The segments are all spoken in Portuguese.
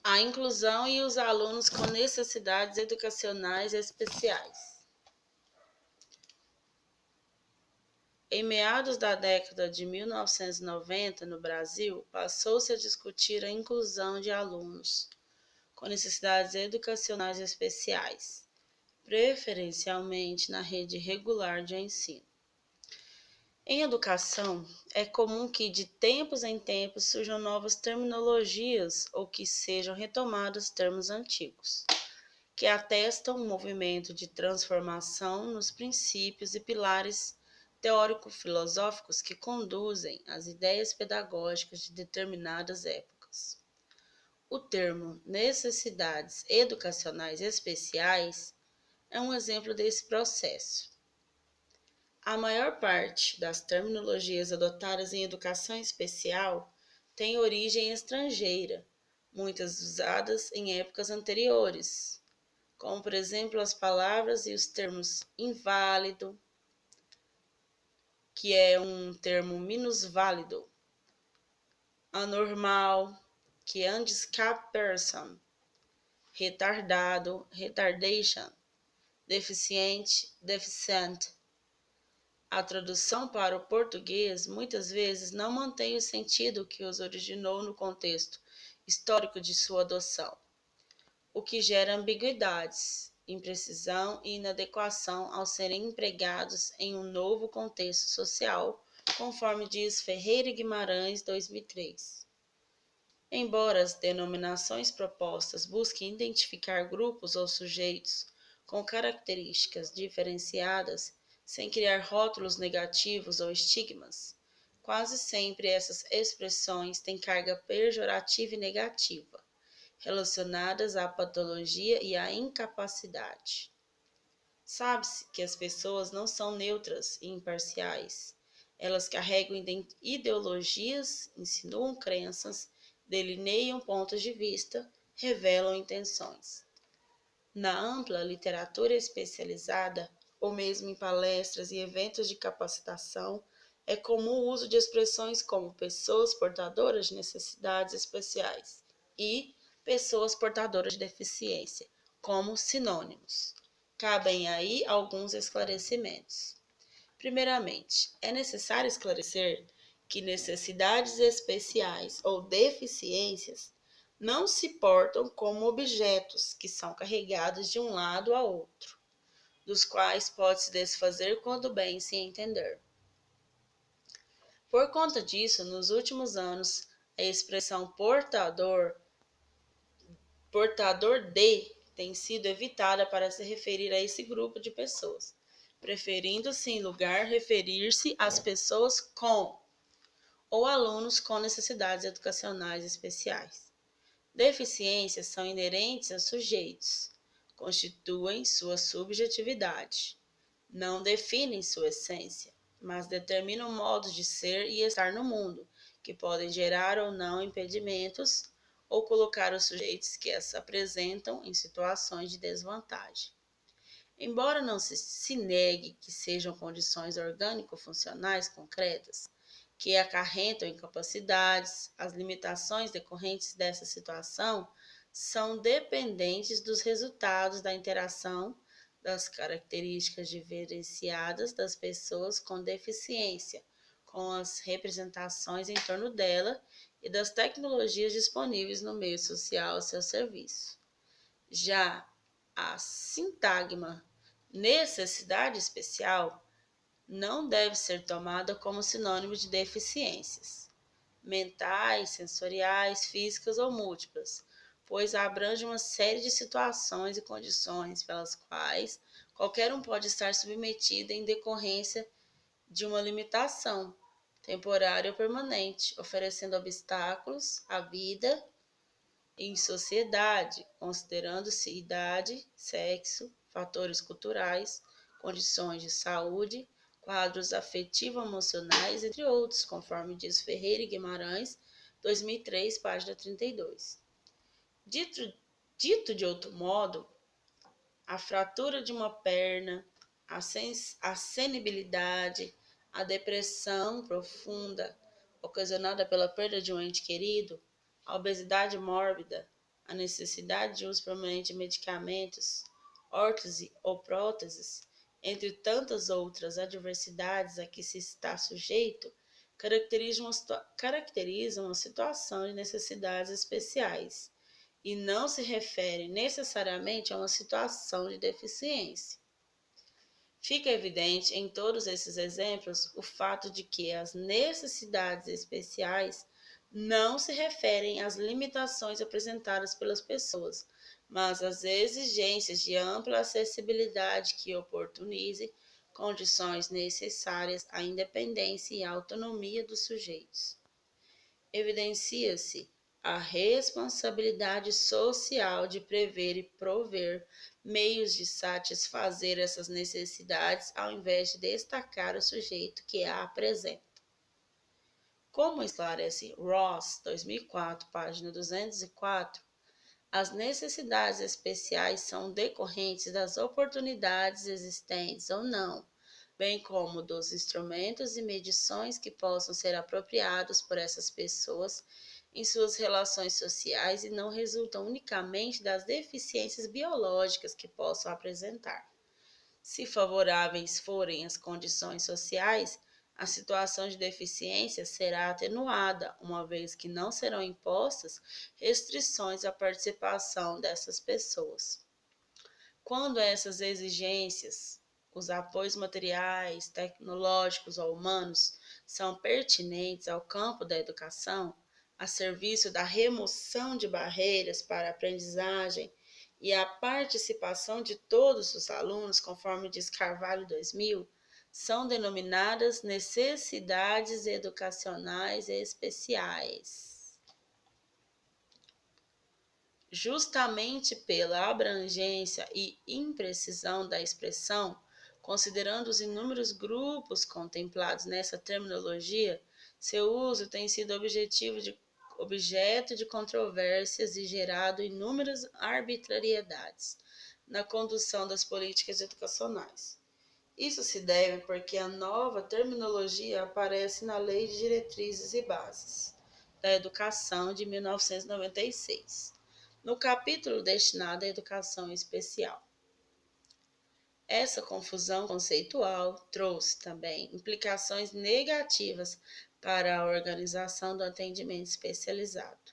A inclusão e os alunos com necessidades educacionais especiais. Em meados da década de 1990, no Brasil, passou-se a discutir a inclusão de alunos com necessidades educacionais especiais, preferencialmente na rede regular de ensino. Em educação, é comum que de tempos em tempos surjam novas terminologias ou que sejam retomados termos antigos, que atestam um movimento de transformação nos princípios e pilares teórico-filosóficos que conduzem as ideias pedagógicas de determinadas épocas. O termo necessidades educacionais especiais é um exemplo desse processo. A maior parte das terminologias adotadas em educação especial tem origem estrangeira, muitas usadas em épocas anteriores, como por exemplo as palavras e os termos inválido, que é um termo minusválido, anormal, que é handicapped person, retardado, retardation, deficiente, deficient. A tradução para o português muitas vezes não mantém o sentido que os originou no contexto histórico de sua adoção, o que gera ambiguidades, imprecisão e inadequação ao serem empregados em um novo contexto social, conforme diz Ferreira e Guimarães, 2003. Embora as denominações propostas busquem identificar grupos ou sujeitos com características diferenciadas, sem criar rótulos negativos ou estigmas, quase sempre essas expressões têm carga pejorativa e negativa, relacionadas à patologia e à incapacidade. Sabe-se que as pessoas não são neutras e imparciais. Elas carregam ideologias, insinuam crenças, delineiam pontos de vista, revelam intenções. Na ampla literatura especializada, ou mesmo em palestras e eventos de capacitação, é comum o uso de expressões como pessoas portadoras de necessidades especiais e pessoas portadoras de deficiência, como sinônimos. Cabem aí alguns esclarecimentos. Primeiramente, é necessário esclarecer que necessidades especiais ou deficiências não se portam como objetos que são carregados de um lado a outro, dos quais pode-se desfazer quando bem se entender. Por conta disso, nos últimos anos, a expressão portador de tem sido evitada para se referir a esse grupo de pessoas, preferindo-se em lugar referir-se às pessoas com ou alunos com necessidades educacionais especiais. Deficiências são inerentes a sujeitos, constituem sua subjetividade, não definem sua essência, mas determinam modos de ser e estar no mundo, que podem gerar ou não impedimentos ou colocar os sujeitos que as apresentam em situações de desvantagem. Embora não se negue que sejam condições orgânico-funcionais concretas, que acarretam incapacidades, as limitações decorrentes dessa situação são dependentes dos resultados da interação das características diferenciadas das pessoas com deficiência, com as representações em torno dela e das tecnologias disponíveis no meio social a seu serviço. Já a sintagma necessidade especial não deve ser tomada como sinônimo de deficiências mentais, sensoriais, físicas ou múltiplas, pois abrange uma série de situações e condições pelas quais qualquer um pode estar submetido em decorrência de uma limitação, temporária ou permanente, oferecendo obstáculos à vida em sociedade, considerando-se idade, sexo, fatores culturais, condições de saúde, quadros afetivo-emocionais, entre outros, conforme diz Ferreira e Guimarães, 2003, página 32. Dito de outro modo, a fratura de uma perna, a senibilidade, a depressão profunda ocasionada pela perda de um ente querido, a obesidade mórbida, a necessidade de uso permanente de medicamentos, órtese ou próteses, entre tantas outras adversidades a que se está sujeito, caracterizam uma situação de necessidades especiais e não se refere necessariamente a uma situação de deficiência. Fica evidente em todos esses exemplos o fato de que as necessidades especiais não se referem às limitações apresentadas pelas pessoas, mas às exigências de ampla acessibilidade que oportunize condições necessárias à independência e à autonomia dos sujeitos. Evidencia-se a responsabilidade social de prever e prover meios de satisfazer essas necessidades ao invés de destacar o sujeito que a apresenta. Como esclarece Ross, 2004, página 204, as necessidades especiais são decorrentes das oportunidades existentes ou não, bem como dos instrumentos e medições que possam ser apropriados por essas pessoas em suas relações sociais e não resultam unicamente das deficiências biológicas que possam apresentar. Se favoráveis forem as condições sociais, a situação de deficiência será atenuada, uma vez que não serão impostas restrições à participação dessas pessoas. Quando essas exigências, os apoios materiais, tecnológicos ou humanos, são pertinentes ao campo da educação, a serviço da remoção de barreiras para a aprendizagem e a participação de todos os alunos, conforme diz Carvalho 2000, são denominadas necessidades educacionais especiais. Justamente pela abrangência e imprecisão da expressão, considerando os inúmeros grupos contemplados nessa terminologia, seu uso tem sido objeto de controvérsias e gerado inúmeras arbitrariedades na condução das políticas educacionais. Isso se deve porque a nova terminologia aparece na Lei de Diretrizes e Bases da Educação de 1996, no capítulo destinado à educação especial. Essa confusão conceitual trouxe também implicações negativas para a organização do atendimento especializado.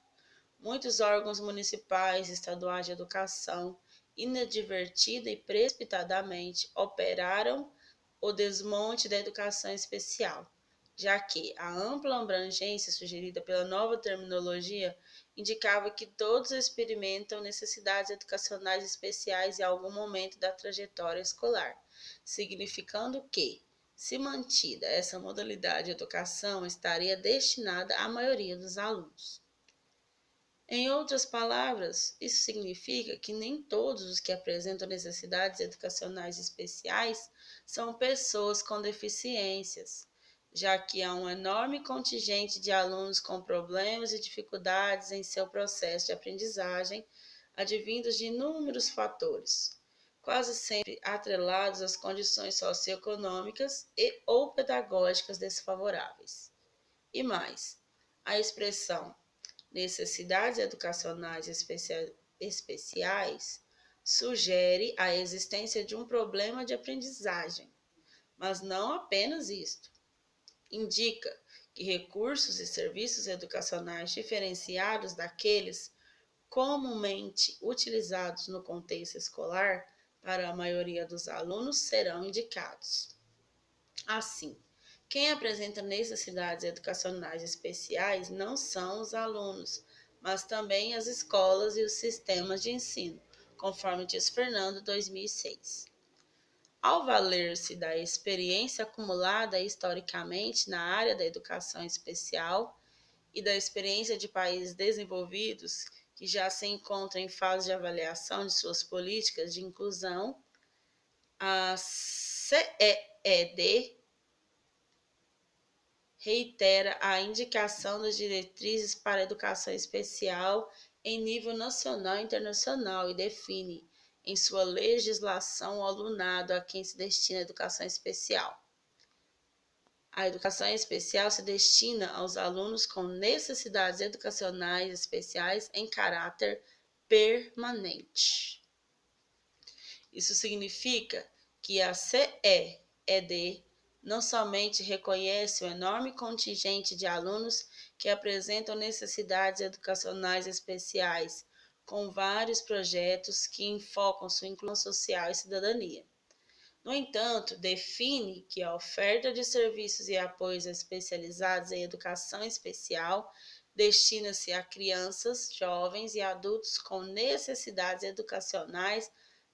Muitos órgãos municipais e estaduais de educação, inadvertida e precipitadamente, operaram o desmonte da educação especial, já que a ampla abrangência sugerida pela nova terminologia indicava que todos experimentam necessidades educacionais especiais em algum momento da trajetória escolar, significando que, se mantida essa modalidade de educação, estaria destinada à maioria dos alunos. Em outras palavras, isso significa que nem todos os que apresentam necessidades educacionais especiais são pessoas com deficiências, já que há um enorme contingente de alunos com problemas e dificuldades em seu processo de aprendizagem, advindos de inúmeros fatores, quase sempre atrelados às condições socioeconômicas e ou pedagógicas desfavoráveis. E mais, a expressão necessidades educacionais especiais sugere a existência de um problema de aprendizagem, mas não apenas isto. Indica que recursos e serviços educacionais diferenciados daqueles comumente utilizados no contexto escolar para a maioria dos alunos serão indicados. Assim, quem apresenta necessidades educacionais especiais não são os alunos, mas também as escolas e os sistemas de ensino, conforme diz Fernando, 2006. Ao valer-se da experiência acumulada historicamente na área da educação especial e da experiência de países desenvolvidos que já se encontram em fase de avaliação de suas políticas de inclusão, a CEED reitera a indicação das diretrizes para a educação especial em nível nacional e internacional e define em sua legislação o alunado a quem se destina a educação especial. A educação especial se destina aos alunos com necessidades educacionais especiais em caráter permanente. Isso significa que a CEED não somente reconhece o enorme contingente de alunos que apresentam necessidades educacionais especiais, com vários projetos que enfocam sua inclusão social e cidadania. No entanto, define que a oferta de serviços e apoios especializados em educação especial destina-se a crianças, jovens e adultos com necessidades educacionais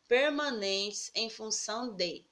permanentes em função de